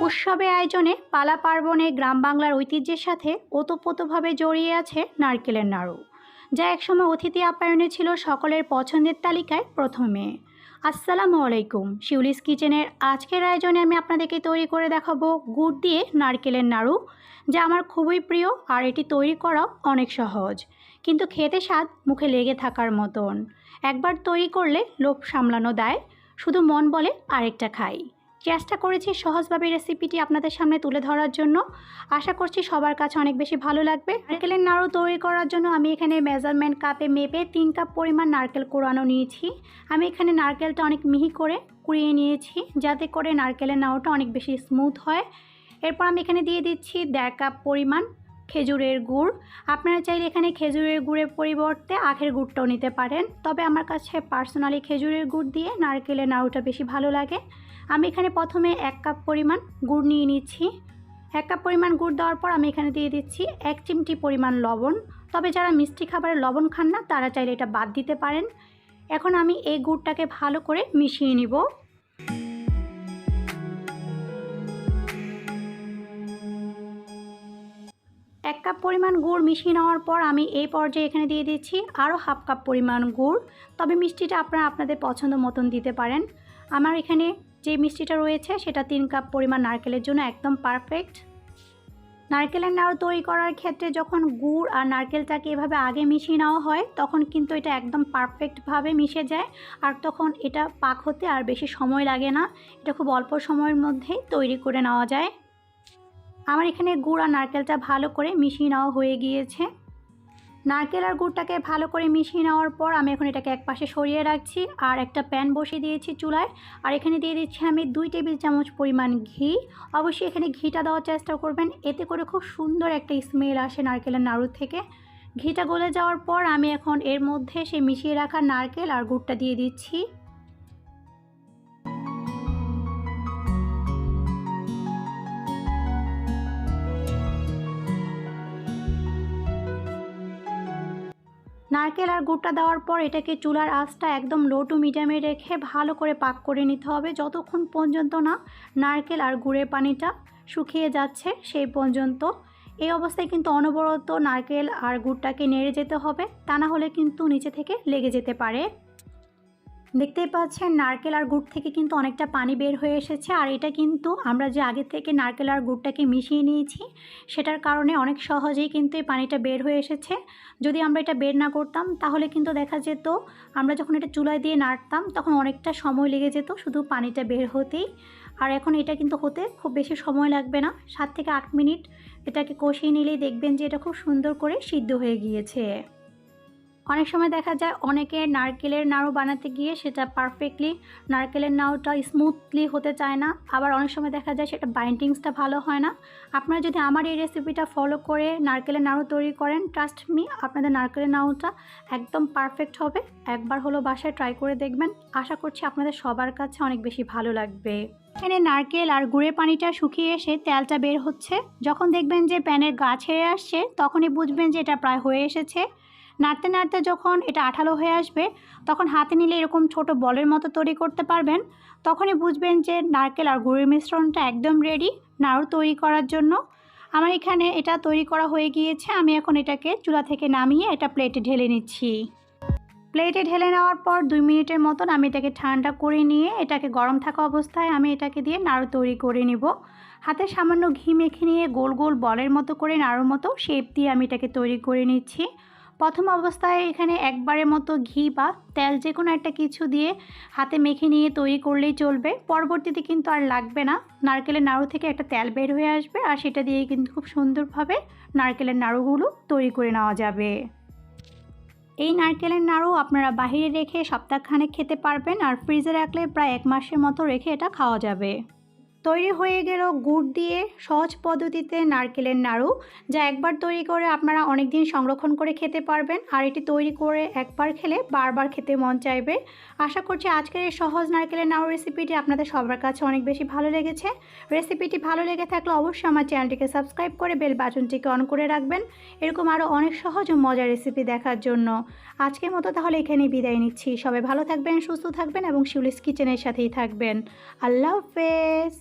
উৎসবে আয়োজনে পালা পার্বণে গ্রাম বাংলার ঐতিহ্যের সাথে ওতপ্রোতভাবে জড়িয়ে আছে নারকেলের নাড়ু, যা একসময় অতিথি আপ্যায়নে ছিল সকলের পছন্দের তালিকায় প্রথমে। আসসালামু আলাইকুম, শিউলিস কিচেনের আজকের আয়োজনে আমি আপনাদেরকে তৈরি করে দেখাবো গুড় দিয়ে নারকেলের নাড়ু, যা আমার খুবই প্রিয়। আর এটি তৈরি করাও অনেক সহজ, কিন্তু খেতে স্বাদ মুখে লেগে থাকার মতন। একবার তৈরি করলে লোভ সামলানো দেয়, শুধু মন বলে আরেকটা খাই। চেষ্টা করেছি সহজভাবে রেসিপিটি আপনাদের সামনে তুলে ধরার জন্য। আশা করছি সবার কাছে অনেক বেশি ভালো লাগবে। নারকেলের নাড়ু তৈরি করার জন্য আমি এখানে মেজারমেন্ট কাপে মেপে 3 কাপ পরিমাণ নারকেল কোড়ানো নিয়েছি। আমি এখানে নারকেলটা অনেক মিহি করে কুড়িয়ে নিয়েছি, যাতে করে নারকেলের নাড়ুটা অনেক বেশি স্মুথ হয়। এরপর আমি এখানে দিয়ে দিচ্ছি 1.5 কাপ পরিমাণ খেজুরের গুড়। আপনারা চাইলে এখানে খেজুরের গুড়ের পরিবর্তে আখের গুড়টাও নিতে পারেন, তবে আমার কাছে পার্সোনালি খেজুরের গুড় দিয়ে নারকেলের নাড়ুটা বেশি ভালো লাগে। আমি এখানে প্রথমে 1 কাপ পরিমাণ গুড় নিয়ে নিচ্ছি। 1 কাপ পরিমাণ গুড় দেওয়ার পর আমি এখানে দিয়ে দিচ্ছি 1 চিমটি পরিমাণ লবণ। তবে যারা মিষ্টি খাবারে লবণ খান না, তারা চাইলে এটা বাদ দিতে পারেন। এখন আমি এই গুড়টাকে ভালো করে মিশিয়ে নিব। এক কাপ পরিমাণ গুড় মিশিয়ে নেওয়ার পর আমি এই পর্যায়ে এখানে দিয়ে দিচ্ছি আরও 1/2 কাপ পরিমাণ গুড়। তবে মিষ্টিটা আপনারা আপনাদের পছন্দ মতন দিতে পারেন। আমার এখানে যে মিষ্টিটা রয়েছে সেটা 3 কাপ পরিমাণ নারকেলের জন্য একদম পারফেক্ট। নারকেলের নাড়ু তৈরি করার ক্ষেত্রে যখন গুড় আর নারকেলটাকে এভাবে আগে মিশিয়ে নেওয়া হয়, তখন কিন্তু এটা একদম পারফেক্টভাবে মিশে যায়। আর তখন এটা পাক হতে আর বেশি সময় লাগে না, এটা খুব অল্প সময়ের মধ্যেই তৈরি করে নেওয়া যায়। আমার এখানে গুড় আর নারকেলটা ভালো করে মিশিয়ে নেওয়া হয়ে গিয়েছে। নারকেল আর গুড়টাকে ভালো করে মিশিয়ে নেওয়ার পর আমি এখন এটাকে একপাশে সরিয়ে রাখছি আর একটা প্যান বসিয়ে দিয়েছি চুলায়। আর এখানে দিয়ে দিচ্ছি আমি 2 টেবিল চামচ পরিমাণ ঘি। অবশ্যই এখানে ঘিটা দেওয়ার চেষ্টা করবেন, এতে করে খুব সুন্দর একটা স্মেল আসে নারকেলের নাড়ু থেকে। ঘিটা গলে যাওয়ার পর আমি এখন এর মধ্যে সেই মিশিয়ে রাখা নারকেল আর গুড়টা দিয়ে দিচ্ছি। নারকেল আর গুড়টা দেওয়ার পর এটাকে চুলার আঁচটা একদম লো টু মিডিয়ামে রেখে ভালো করে পাক করে নিতে হবে, যতক্ষণ পর্যন্ত না নারকেল আর গুড়ের পানিটা শুকিয়ে যাচ্ছে সেই পর্যন্ত। এই অবস্থায় কিন্তু অনবরত নারকেল আর গুড়টাকে নেড়ে যেতে হবে, তা না হলে কিন্তু নিচে থেকে লেগে যেতে পারে। দেখতেই পাচ্ছেন নারকেল আর গুড় থেকে কিন্তু অনেকটা পানি বের হয়ে এসেছে। আর এটা কিন্তু আমরা যে আগে থেকে নারকেল আর গুড়টাকে মিশিয়ে নিয়েছি, সেটার কারণে অনেক সহজেই কিন্তু এই পানিটা বের হয়ে এসেছে। যদি আমরা এটা বের না করতাম, তাহলে কিন্তু দেখা যেত আমরা যখন এটা চুলায় দিয়ে নাড়তাম তখন অনেকটা সময় লেগে যেত শুধু পানিটা বের হতেই। আর এখন এটা কিন্তু হতে খুব বেশি সময় লাগবে না, 7 থেকে 8 মিনিট এটাকে কষিয়ে নিলেই দেখবেন যে এটা খুব সুন্দর করে সিদ্ধ হয়ে গিয়েছে। অনেক সময় দেখা যায় অনেকে নারকেলের নাড়ু বানাতে গিয়ে সেটা পারফেক্টলি নারকেলের নাড়ুটা স্মুথলি হতে চায় না, আবার অনেক সময় দেখা যায় সেটা বাইন্ডিংসটা ভালো হয় না। আপনারা যদি আমার এই রেসিপিটা ফলো করে নারকেলের নাড়ু তৈরি করেন, ট্রাস্ট মি, আপনাদের নারকেলের নাড়ুটা একদম পারফেক্ট হবে। একবার হলো বাসায় ট্রাই করে দেখবেন, আশা করছি আপনাদের সবার কাছে অনেক বেশি ভালো লাগবে। এখানে নারকেল আর গুড়ের পানিটা শুকিয়ে এসে তেলটা বের হচ্ছে। যখন দেখবেন যে প্যানের গা ছেড়ে আসছে, তখনই বুঝবেন যে এটা প্রায় হয়ে এসেছে। নাড়তে নাড়তে যখন এটা আঠালো হয়ে আসবে, তখন হাতে নিলে এরকম ছোট বলের মতো তৈরি করতে পারবেন। তখনই বুঝবেন যে নারকেল আর গুড়ের মিশ্রণটা একদম রেডি নাড়ু তৈরি করার জন্য। আমার এখানে এটা তৈরি করা হয়ে গিয়েছে। আমি এখন এটাকে চুলা থেকে নামিয়ে এটা প্লেটে ঢেলে নিচ্ছি। প্লেটে ঢেলে নেওয়ার পর 2 মিনিটের মতন আমি এটাকে ঠান্ডা করে নিয়ে এটাকে গরম থাকা অবস্থায় আমি এটাকে দিয়ে নাড়ু তৈরি করে নিব। হাতে সামান্য ঘি মেখে নিয়ে গোল গোল বলের মতো করে নাড়ুর মতো শেপ দিয়ে আমি এটাকে তৈরি করে নিচ্ছি। প্রথম অবস্থায় এখানে একবারের মতো ঘি বা তেল যে কোনো একটা কিছু দিয়ে হাতে মেখে নিয়ে তৈরি করলেই চলবে। পরবর্তীতে কিন্তু আর লাগবে না, নারকেলের নাড়ু থেকে একটা তেল বের হয়ে আসবে আর সেটা দিয়ে কিন্তু খুব সুন্দরভাবে নারকেলের নাড়ুগুলো তৈরি করে নেওয়া যাবে। এই নারকেলের নাড়ু আপনারা বাহিরে রেখে সপ্তাহখানেক খেতে পারবেন, আর ফ্রিজে রাখলে প্রায় 1 মাসের মতো রেখে এটা খাওয়া যাবে। তৈরি হয়ে গেল গুড় দিয়ে সহজ পদ্ধতিতে নারকেলের নাড়ু, যা একবার তৈরি করে আপনারা অনেক দিন সংরক্ষণ করে খেতে পারবেন। আর এটি তৈরি করে একবার খেলে বারবার খেতে মন চাইবে। আশা করছি আজকের এই সহজ নারকেলের নাড়ু রেসিপিটি আপনাদের সবার কাছে অনেক বেশি ভালো লেগেছে। রেসিপিটি ভালো লেগে থাকলে অবশ্যই আমার চ্যানেলটিকে সাবস্ক্রাইব করে বেল বাটনটিকে অন করে রাখবেন, এরকম আরও অনেক সহজ ও মজার রেসিপি দেখার জন্য। আজকের মতো তাহলে এখানেই বিদায় নিচ্ছি। সবাই ভালো থাকবেন, সুস্থ থাকবেন এবং শিউলিস কিচেনের সাথেই থাকবেন। আল্লাহ হাফেজ।